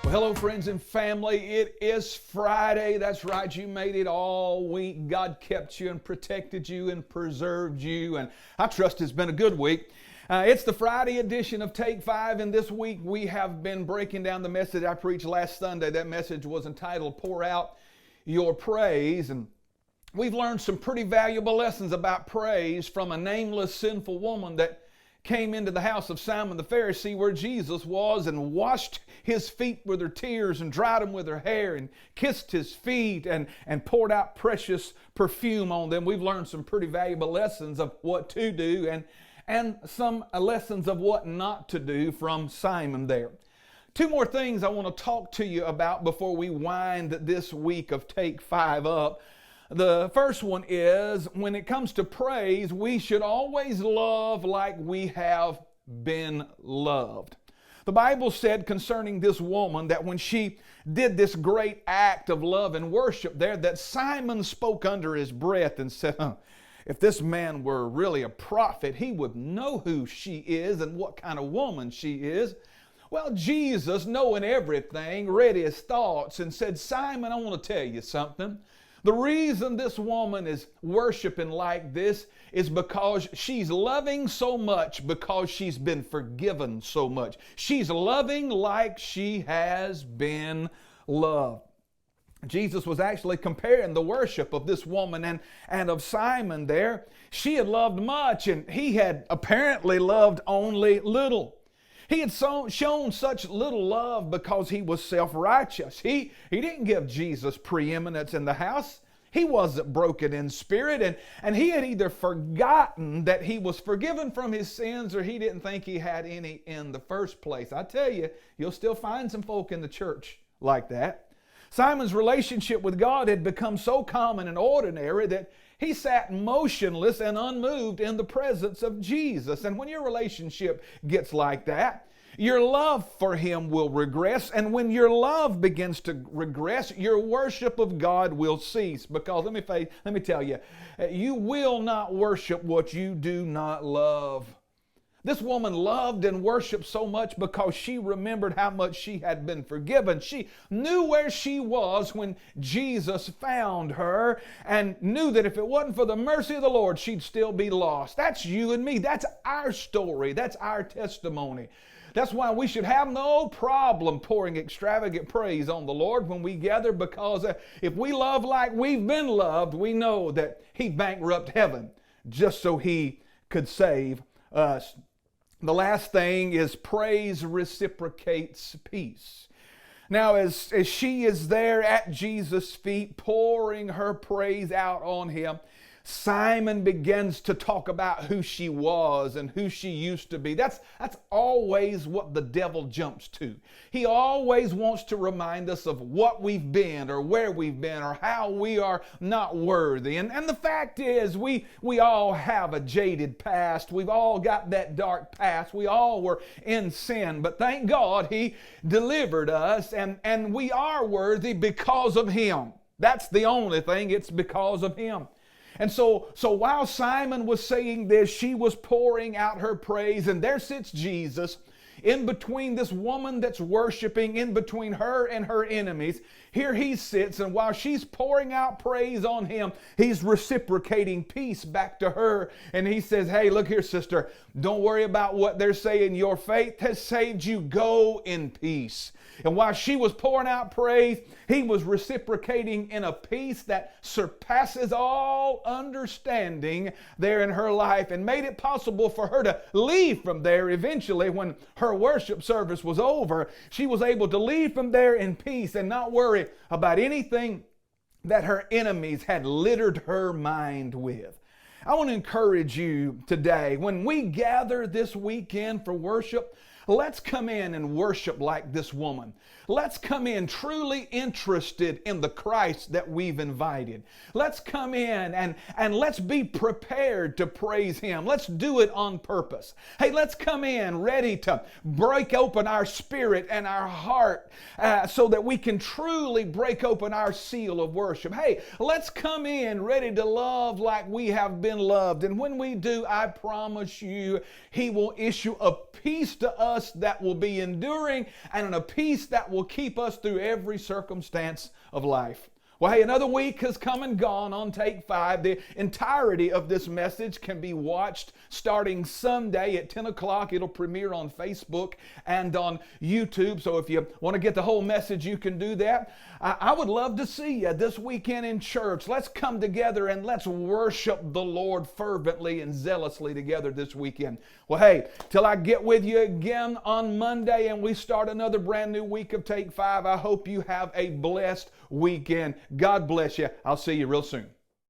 Well, hello, friends and family. It is Friday. That's right. You made it all week. God kept you and protected you and preserved you. And I trust it's been a good week. It's the Friday edition of Take 5. And this week we have been breaking down the message I preached last Sunday. That message was entitled, Pour Out Your Praise. And we've learned some pretty valuable lessons about praise from a nameless sinful woman that came into the house of Simon the Pharisee where Jesus was and washed his feet with her tears and dried them with her hair and kissed his feet and poured out precious perfume on them. We've learned some pretty valuable lessons of what to do and some lessons of what not to do from Simon there. Two more things I want to talk to you about before we wind this week of Take 5 up. The first one is, when it comes to praise, we should always love like we have been loved. The Bible said concerning this woman that when she did this great act of love and worship there, that Simon spoke under his breath and said, if this man were really a prophet, he would know who she is and what kind of woman she is. Well, Jesus, knowing everything, read his thoughts and said, Simon, I want to tell you something. The reason this woman is worshiping like this is because she's loving so much because she's been forgiven so much. She's loving like she has been loved. Jesus was actually comparing the worship of this woman and of Simon there. She had loved much and he had apparently loved only little. He had shown such little love because he was self-righteous. He didn't give Jesus preeminence in the house. He wasn't broken in spirit, and he had either forgotten that he was forgiven from his sins or he didn't think he had any in the first place. I tell you, you'll still find some folk in the church like that. Simon's relationship with God had become so common and ordinary that he sat motionless and unmoved in the presence of Jesus. And when your relationship gets like that, your love for him will regress. And when your love begins to regress, your worship of God will cease. Because let me tell you, you will not worship what you do not love. This woman loved and worshiped so much because she remembered how much she had been forgiven. She knew where she was when Jesus found her and knew that if it wasn't for the mercy of the Lord, she'd still be lost. That's you and me. That's our story. That's our testimony. That's why we should have no problem pouring extravagant praise on the Lord when we gather, because if we love like we've been loved, we know that He bankrupted heaven just so He could save us. The last thing is praise reciprocates peace. Now, as she is there at Jesus' feet, pouring her praise out on Him, Simon begins to talk about who she was and who she used to be. That's always what the devil jumps to. He always wants to remind us of what we've been or where we've been or how we are not worthy. And the fact is, we all have a jaded past. We've all got that dark past. We all were in sin. But thank God He delivered us, and we are worthy because of Him. That's the only thing. It's because of Him. And so while Simon was saying this, she was pouring out her praise, and there sits Jesus in between this woman that's worshiping, in between her and her enemies. Here He sits, and while she's pouring out praise on Him, He's reciprocating peace back to her. And He says, hey, look here, sister, don't worry about what they're saying. Your faith has saved you. Go in peace. And while she was pouring out praise, He was reciprocating in a peace that surpasses all understanding there in her life, and made it possible for her to leave from there eventually. When her worship service was over, she was able to leave from there in peace and not worry about anything that her enemies had littered her mind with. I want to encourage you today, when we gather this weekend for worship, let's come in and worship like this woman. Let's come in truly interested in the Christ that we've invited. Let's come in and let's be prepared to praise Him. Let's do it on purpose. Hey, let's come in ready to break open our spirit and our heart so that we can truly break open our seal of worship. Hey, let's come in ready to love like we have been loved. And when we do, I promise you, He will issue a peace to us us that will be enduring and a peace that will keep us through every circumstance of life. Well, hey, another week has come and gone on Take 5. The entirety of this message can be watched starting Sunday at 10 o'clock. It'll premiere on Facebook and on YouTube. So if you want to get the whole message, you can do that. I would love to see you this weekend in church. Let's come together and let's worship the Lord fervently and zealously together this weekend. Well, hey, till I get with you again on Monday and we start another brand new week of Take 5, I hope you have a blessed weekend. God bless you. I'll see you real soon.